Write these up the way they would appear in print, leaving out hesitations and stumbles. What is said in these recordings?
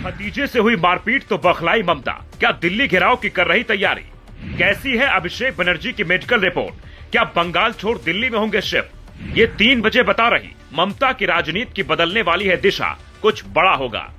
भतीजे से हुई मारपीट तो बौखलाई ममता, क्या दिल्ली घेराव की कर रही तैयारी? कैसी है अभिषेक बनर्जी की मेडिकल रिपोर्ट? क्या बंगाल छोड़ दिल्ली में होंगे शिफ्ट? ये 3 बजे बता रही ममता की राजनीति की बदलने वाली है दिशा, कुछ बड़ा होगा।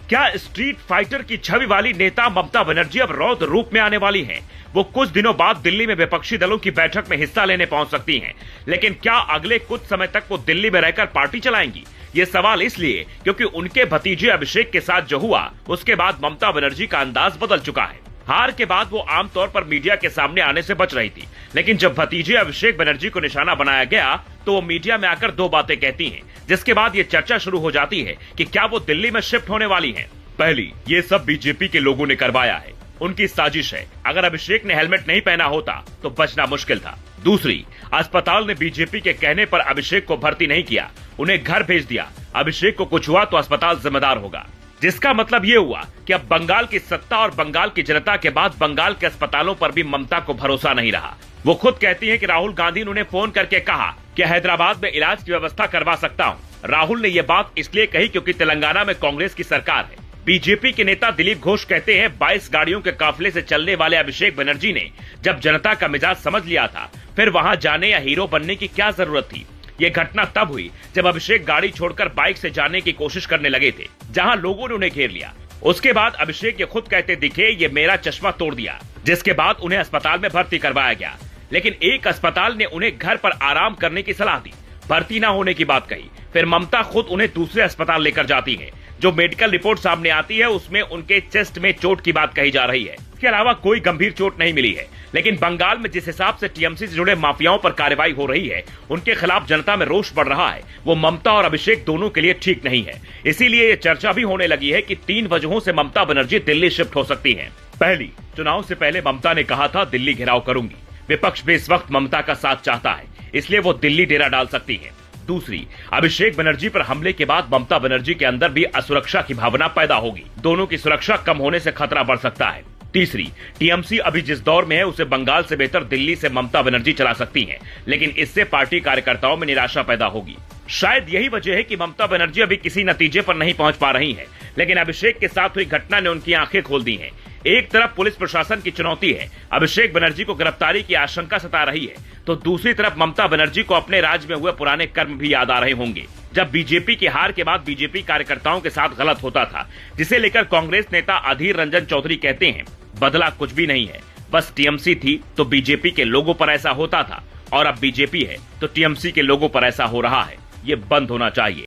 क्या स्ट्रीट फाइटर की छवि वाली नेता ममता बनर्जी अब रौद्र रूप में आने वाली हैं? वो कुछ दिनों बाद दिल्ली में विपक्षी दलों की बैठक में हिस्सा लेने पहुंच सकती हैं, लेकिन क्या अगले कुछ समय तक वो दिल्ली में रहकर पार्टी चलाएंगी? ये सवाल इसलिए क्योंकि उनके भतीजे अभिषेक के साथ जो हुआ उसके बाद ममता बनर्जी का अंदाज बदल चुका है। हार के बाद वो आमतौर पर मीडिया के सामने आने से बच रही थी, लेकिन जब भतीजे अभिषेक बनर्जी को निशाना बनाया गया तो वो मीडिया में आकर 2 बातें कहती हैं, जिसके बाद ये चर्चा शुरू हो जाती है कि क्या वो दिल्ली में शिफ्ट होने वाली हैं। पहली, ये सब बीजेपी के लोगों ने करवाया है, उनकी साजिश है। अगर अभिषेक ने हेलमेट नहीं पहना होता तो बचना मुश्किल था। दूसरी, अस्पताल ने बीजेपी के कहने पर अभिषेक को भर्ती नहीं किया, उन्हें घर भेज दिया। अभिषेक को कुछ हुआ तो अस्पताल जिम्मेदार होगा, जिसका मतलब ये हुआ कि अब बंगाल की सत्ता और बंगाल की जनता के बाद बंगाल के अस्पतालों पर भी ममता को भरोसा नहीं रहा। वो खुद कहती है कि राहुल गांधी ने उन्हें फोन करके कहा कि हैदराबाद में इलाज की व्यवस्था करवा सकता हूँ। राहुल ने ये बात इसलिए कही क्योंकि तेलंगाना में कांग्रेस की सरकार है। बीजेपी के नेता दिलीप घोष कहते हैं 22 गाड़ियों के काफिले से चलने वाले अभिषेक बनर्जी ने जब जनता का मिजाज समझ लिया था, फिर वहां जाने या हीरो बनने की क्या जरूरत थी। ये घटना तब हुई जब अभिषेक गाड़ी छोड़कर बाइक से जाने की कोशिश करने लगे थे, जहां लोगों ने उन्हें घेर लिया। उसके बाद अभिषेक ये खुद कहते दिखे, ये मेरा चश्मा तोड़ दिया, जिसके बाद उन्हें अस्पताल में भर्ती करवाया गया। लेकिन एक अस्पताल ने उन्हें घर पर आराम करने की सलाह दी, भर्ती न होने की बात कही। फिर ममता खुद उन्हें दूसरे अस्पताल लेकर जाती है। जो मेडिकल रिपोर्ट सामने आती है उसमें उनके चेस्ट में चोट की बात कही जा रही है। इसके अलावा कोई गंभीर चोट नहीं मिली है। लेकिन बंगाल में जिस हिसाब से टीएमसी से जुड़े माफियाओं पर कार्रवाई हो रही है, उनके खिलाफ जनता में रोष बढ़ रहा है, वो ममता और अभिषेक दोनों के लिए ठीक नहीं है। इसीलिए ये चर्चा भी होने लगी है कि 3 वजहों से ममता बनर्जी दिल्ली शिफ्ट हो सकती है। पहली, चुनाव से पहले ममता ने कहा था दिल्ली घेराव करूंगी। विपक्ष भी इस वक्त ममता का साथ चाहता है, इसलिए वो दिल्ली डेरा डाल सकती है। दूसरी, अभिषेक बनर्जी पर हमले के बाद ममता बनर्जी के अंदर भी असुरक्षा की भावना पैदा होगी। दोनों की सुरक्षा कम होने से खतरा बढ़ सकता है। तीसरी, टीएमसी अभी जिस दौर में है उसे बंगाल से बेहतर दिल्ली से ममता बनर्जी चला सकती हैं, लेकिन इससे पार्टी कार्यकर्ताओं में निराशा पैदा होगी। शायद यही वजह है कि ममता बनर्जी अभी किसी नतीजे पर नहीं पहुंच पा रही है, लेकिन अभिषेक के साथ हुई घटना ने उनकी आंखें खोल दी हैं। एक तरफ पुलिस प्रशासन की चुनौती है, अभिषेक बनर्जी को गिरफ्तारी की आशंका सता रही है, तो दूसरी तरफ ममता बनर्जी को अपने राज्य में हुए पुराने कर्म भी याद आ रहे होंगे, जब बीजेपी की हार के बाद बीजेपी कार्यकर्ताओं के साथ गलत होता था, जिसे लेकर कांग्रेस नेता अधीर रंजन चौधरी कहते हैं बदला कुछ भी नहीं है, बस टीएमसी थी तो बीजेपी के लोगों पर ऐसा होता था, और अब बीजेपी है तो टीएमसी के लोगों पर ऐसा हो रहा है। ये बंद होना चाहिए।